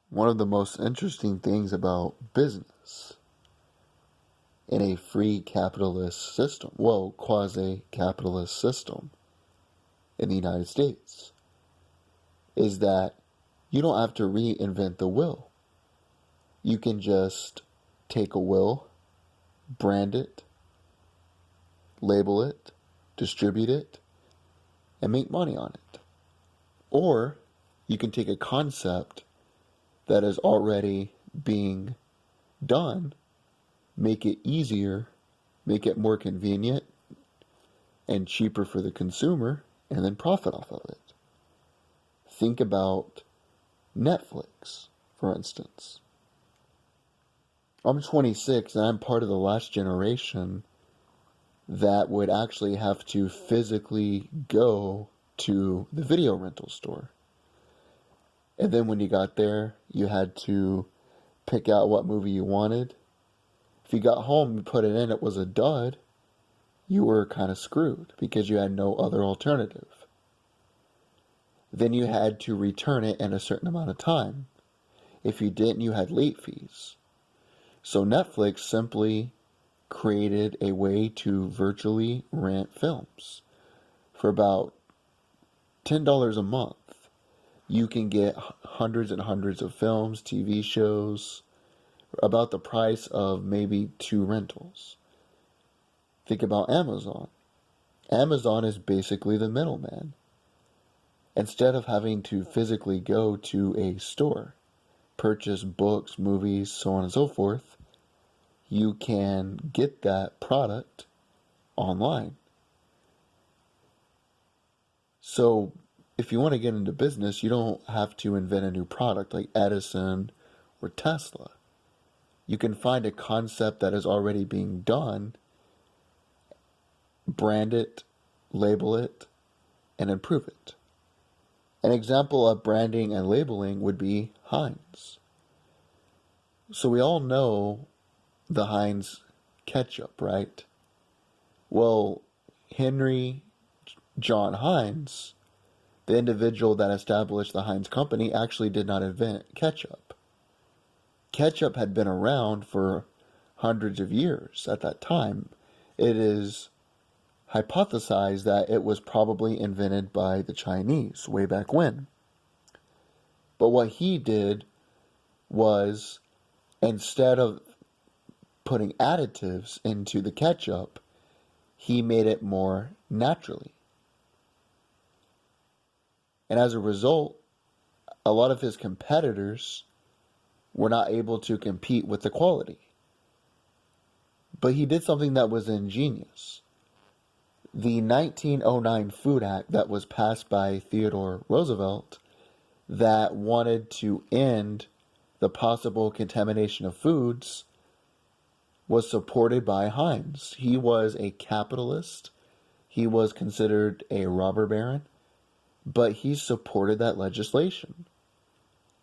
One of the most interesting things about business in a free capitalist system, well, quasi-capitalist system in the United States, is that you don't have to reinvent the wheel. You can just take a will, brand it, label it, distribute it, and make money on it. Or you can take a concept that is already being done, make it easier, make it more convenient and cheaper for the consumer, and then profit off of it. Think about Netflix, for instance. I'm 26 and I'm part of the last generation that would actually have to physically go to the video rental store. And then when you got there, you had to pick out what movie you wanted. If you got home, you put it in, it was a dud, you were kind of screwed because you had no other alternative. Then you had to return it in a certain amount of time. If you didn't, you had late fees. So Netflix simply created a way to virtually rent films. For about $10 a month, you can get hundreds and hundreds of films, TV shows, about the price of maybe 2 rentals. Think about Amazon. Amazon is basically the middleman. Instead of having to physically go to a store, purchase books, movies, so on and so forth, you can get that product online. So if you want to get into business, you don't have to invent a new product like Edison or Tesla. You can find a concept that is already being done, brand it, label it, and improve it. An example of branding and labeling would be Heinz. So we all know the Heinz ketchup, right? Well, Henry John Heinz, the individual that established the Heinz company, actually did not invent ketchup. Ketchup had been around for hundreds of years at that time. It is hypothesized that it was probably invented by the Chinese way back when. But what he did was, instead of putting additives into the ketchup, he made it more naturally. And as a result, a lot of his competitors were not able to compete with the quality. But he did something that was ingenious. The 1909 Food Act that was passed by Theodore Roosevelt that wanted to end the possible contamination of foods was supported by Heinz. He was a capitalist. He was considered a robber baron, but he supported that legislation.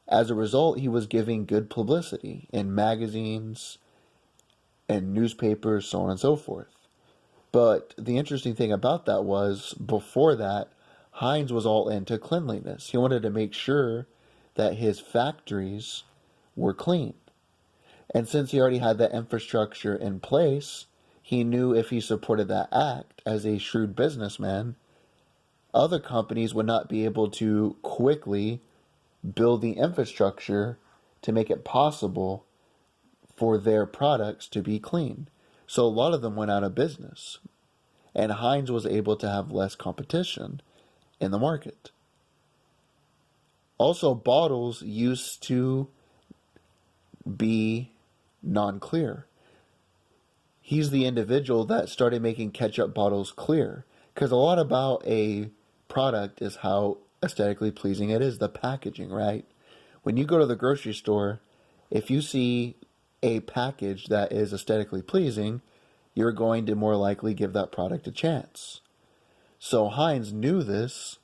As a result, he was giving good publicity in magazines and newspapers, so on and so forth. But the interesting thing about that was, before that, Heinz was all into cleanliness. He wanted to make sure that his factories were clean. And since he already had that infrastructure in place, he knew if he supported that act as a shrewd businessman, other companies would not be able to quickly build the infrastructure to make it possible for their products to be clean. So a lot of them went out of business. And Heinz was able to have less competition in the market. Also, bottles used to be non-clear. He's the individual that started making ketchup bottles clear. Because a lot about a product is how aesthetically pleasing it is, the packaging, right? When you go to the grocery store, if you see a package that is aesthetically pleasing, you're going to more likely give that product a chance. So Heinz knew this,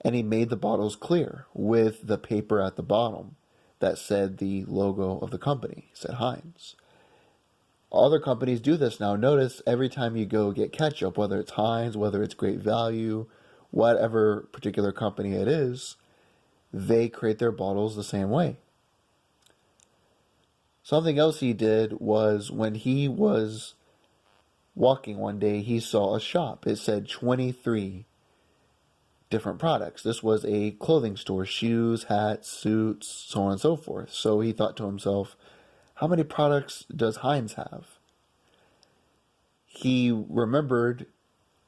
and he made the bottles clear with the paper at the bottom that said the logo of the company, said Heinz. Other companies do this now. Notice every time you go get ketchup, whether it's Heinz, whether it's Great Value, whatever particular company it is, they create their bottles the same way. Something else he did was when he was walking one day, he saw a shop. It said 23 different products. This was a clothing store, shoes, hats, suits, so on and so forth. So he thought to himself, how many products does Heinz have? He remembered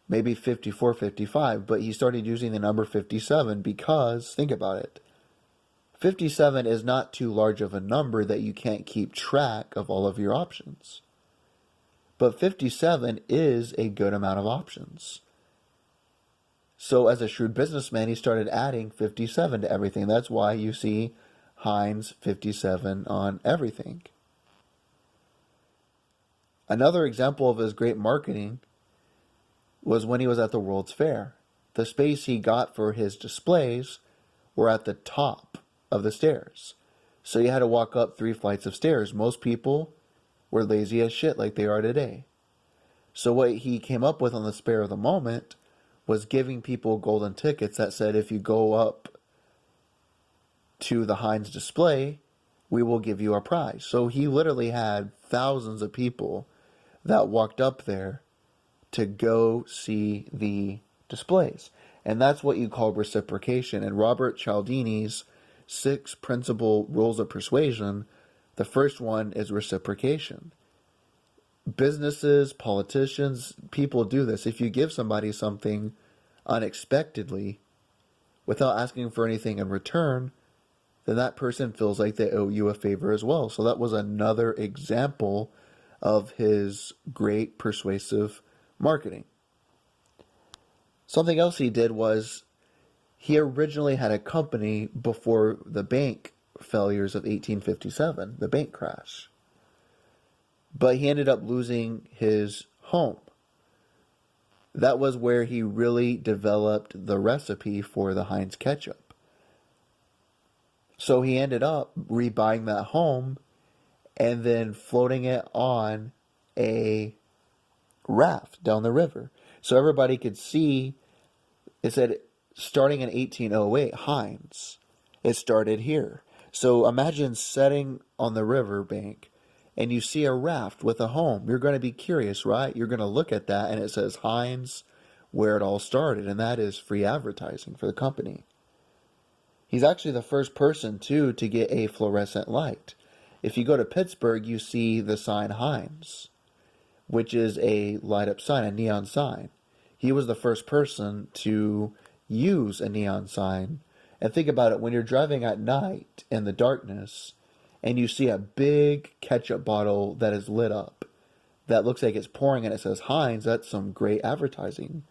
maybe 54, 55, but he started using the number 57 because, think about it, 57 is not too large of a number that you can't keep track of all of your options. But 57 is a good amount of options. So as a shrewd businessman, he started adding 57 to everything. That's why you see Heinz 57 on everything. Another example of his great marketing was when he was at the World's Fair. The space he got for his displays were at the top of the stairs. So you had to walk up 3 flights of stairs. Most people were lazy as shit like they are today. So what he came up with on the spur of the moment was giving people golden tickets that said, if you go up to the Heinz display, we will give you a prize. So he literally had thousands of people that walked up there to go see the displays. And that's what you call reciprocation. And Robert Cialdini's 6 principal rules of persuasion, the first one is reciprocation. Businesses, politicians, people do this. If you give somebody something unexpectedly without asking for anything in return, then that person feels like they owe you a favor as well. So that was another example of his great persuasive marketing. Something else he did was he originally had a company before the bank failures of 1857, the bank crash. But he ended up losing his home. That was where he really developed the recipe for the Heinz ketchup. So he ended up rebuying that home and then floating it on a raft down the river. So everybody could see, it said starting in 1808, Heinz. It started here. So imagine sitting on the riverbank and you see a raft with a home. You're going to be curious, right? You're going to look at that and it says Heinz, where it all started. And that is free advertising for the company. He's actually the first person, too, to get a fluorescent light. If you go to Pittsburgh, you see the sign Heinz, which is a light-up sign, a neon sign. He was the first person to use a neon sign. And think about it, when you're driving at night in the darkness and you see a big ketchup bottle that is lit up, that looks like it's pouring and it says Heinz, that's some great advertising.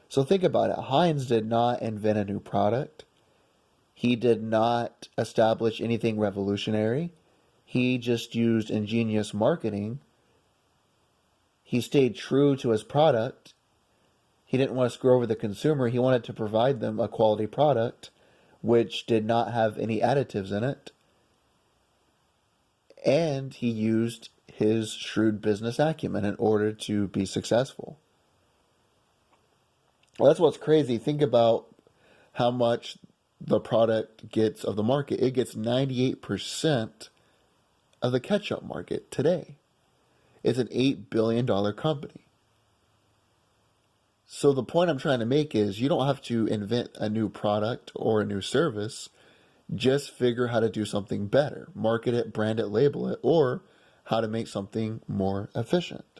So think about it. Heinz did not invent a new product. He did not establish anything revolutionary. He just used ingenious marketing. He stayed true to his product. He didn't want to screw over the consumer. He wanted to provide them a quality product which did not have any additives in it. And he used his shrewd business acumen in order to be successful. Well, that's what's crazy. Think about how much the product gets of the market. It gets 98% of the ketchup market today. It's an $8 billion company. So the point I'm trying to make is you don't have to invent a new product or a new service. Just figure how to do something better. Market it, brand it, label it, or how to make something more efficient.